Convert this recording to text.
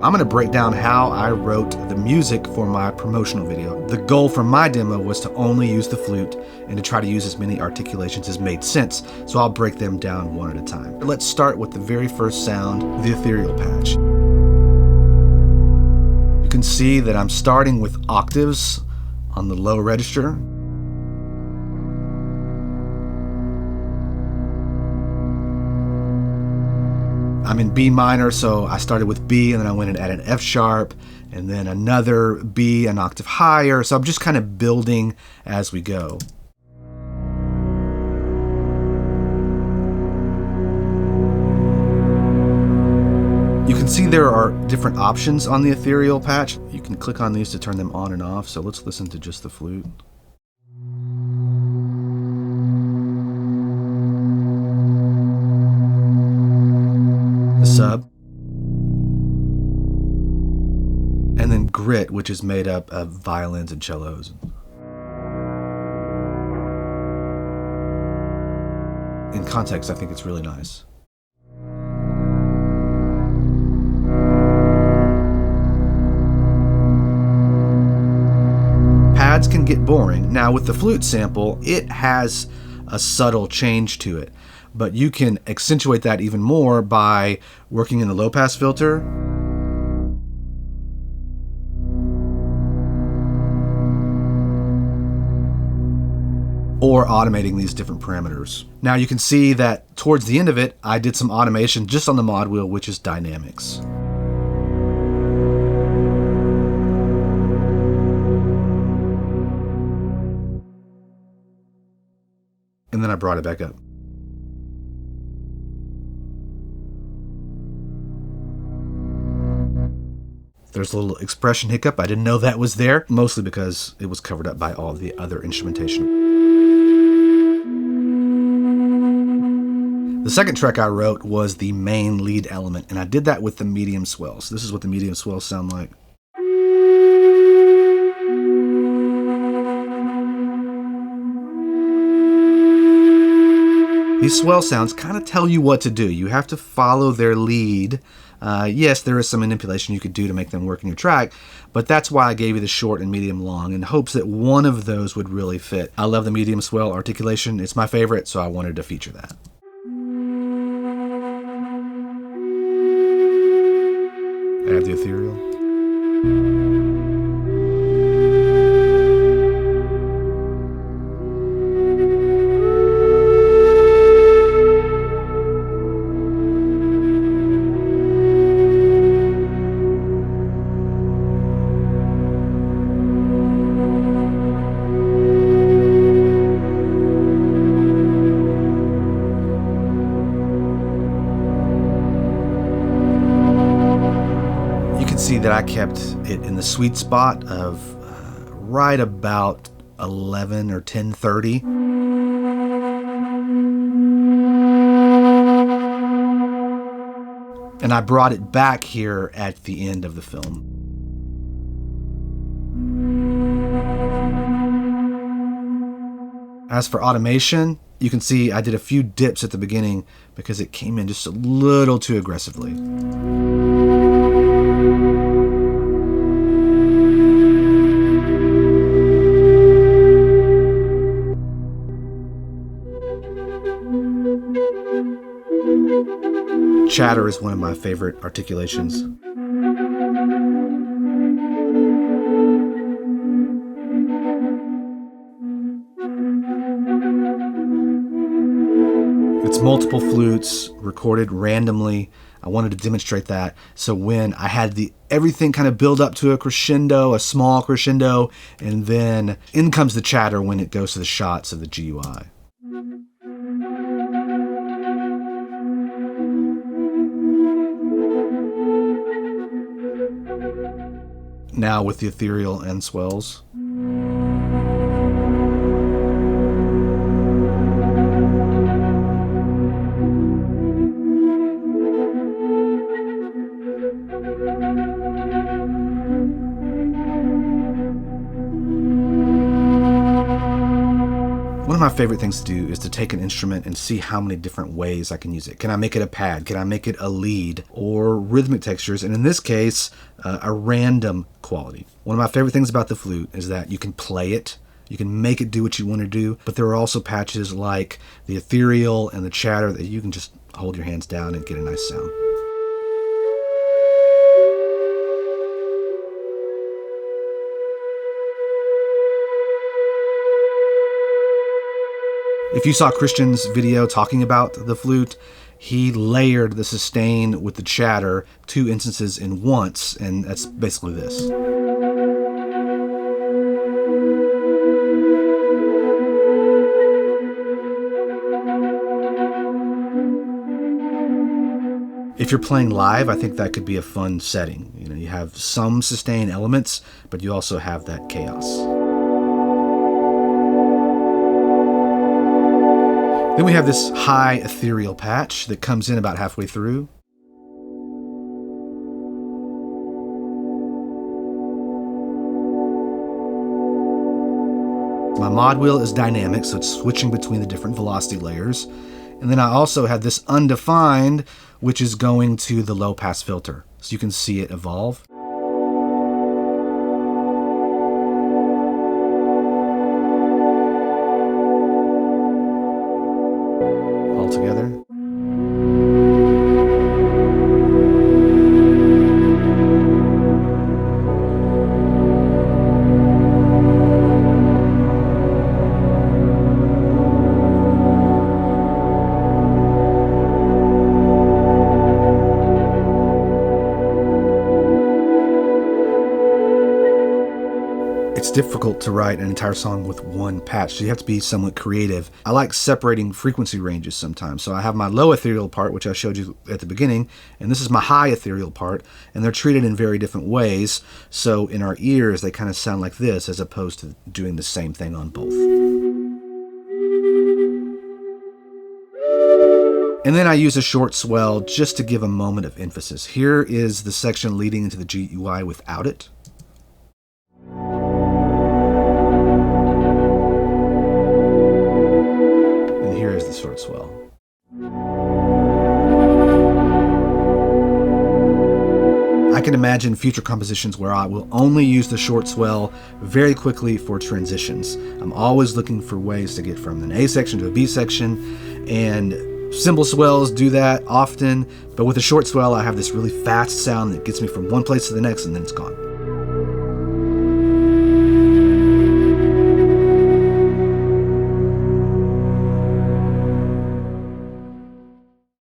I'm going to break down how I wrote the music for my promotional video. The goal for my demo was to only use the flute and to try to use as many articulations as made sense, so I'll break them down one at a time. Let's start with the very first sound, the ethereal patch. You can see that I'm starting with octaves on the low register. I'm in B minor, so I started with B and then I went and added an F sharp and then another B an octave higher. So I'm just kind of building as we go. You can see there are different options on the ethereal patch. You can click on these to turn them on and off. So let's listen to just the flute. Sub, and then grit, which is made up of violins and cellos. In context, I think it's really nice. Pads can get boring. Now with the flute sample, it has a subtle change to it, but you can accentuate that even more by working in the low pass filter or automating these different parameters. Now you can see that towards the end of it, I did some automation just on the mod wheel, which is dynamics. And then I brought it back up. There's a little expression hiccup. I didn't know that was there, mostly because it was covered up by all the other instrumentation. The second track I wrote was the main lead element, and I did that with the medium swells. This is what the medium swells sound like. These swell sounds kind of tell you what to do. You have to follow their lead. Yes, there is some manipulation you could do to make them work in your track, but that's why I gave you the short and medium long in hopes that one of those would really fit. I love the medium swell articulation. It's my favorite, so I wanted to feature that. Add the ethereal. See that I kept it in the sweet spot of right about 11 or 10:30. And I brought it back here at the end of the film. As for automation, you can see I did a few dips at the beginning because it came in just a little too aggressively. Chatter is one of my favorite articulations. It's multiple flutes recorded randomly. I wanted to demonstrate that. So when I had everything kind of build up to a crescendo, a small crescendo, and then in comes the chatter when it goes to the shots of the GUI. Now with the ethereal and swells. One One of my favorite things to do is to take an instrument and see how many different ways I can use it. Can I make it a pad? Can I make it a lead? Or rhythmic textures, and in this case, a random quality. One of my favorite things about the flute is that you can play it, you can make it do what you want to do, but there are also patches like the ethereal and the chatter that you can just hold your hands down and get a nice sound. If you saw Christian's video talking about the flute, he layered the sustain with the chatter 2 instances in once, and that's basically this. If you're playing live, I think that could be a fun setting. You know, you have some sustain elements, but you also have that chaos. Then we have this high ethereal patch that comes in about halfway through. My mod wheel is dynamic, so it's switching between the different velocity layers. And then I also have this undefined, which is going to the low pass filter. So you can see it evolve. All together. It's difficult to write an entire song with one patch, so you have to be somewhat creative. I like separating frequency ranges sometimes. So I have my low ethereal part, which I showed you at the beginning, and this is my high ethereal part, and they're treated in very different ways. So in our ears, they kind of sound like this, as opposed to doing the same thing on both. And then I use a short swell just to give a moment of emphasis. Here is the section leading into the GUI without it. Here is the short swell. I can imagine future compositions where I will only use the short swell very quickly for transitions. I'm always looking for ways to get from an A section to a B section, and cymbal swells do that often, but with a short swell I have this really fast sound that gets me from one place to the next and then it's gone.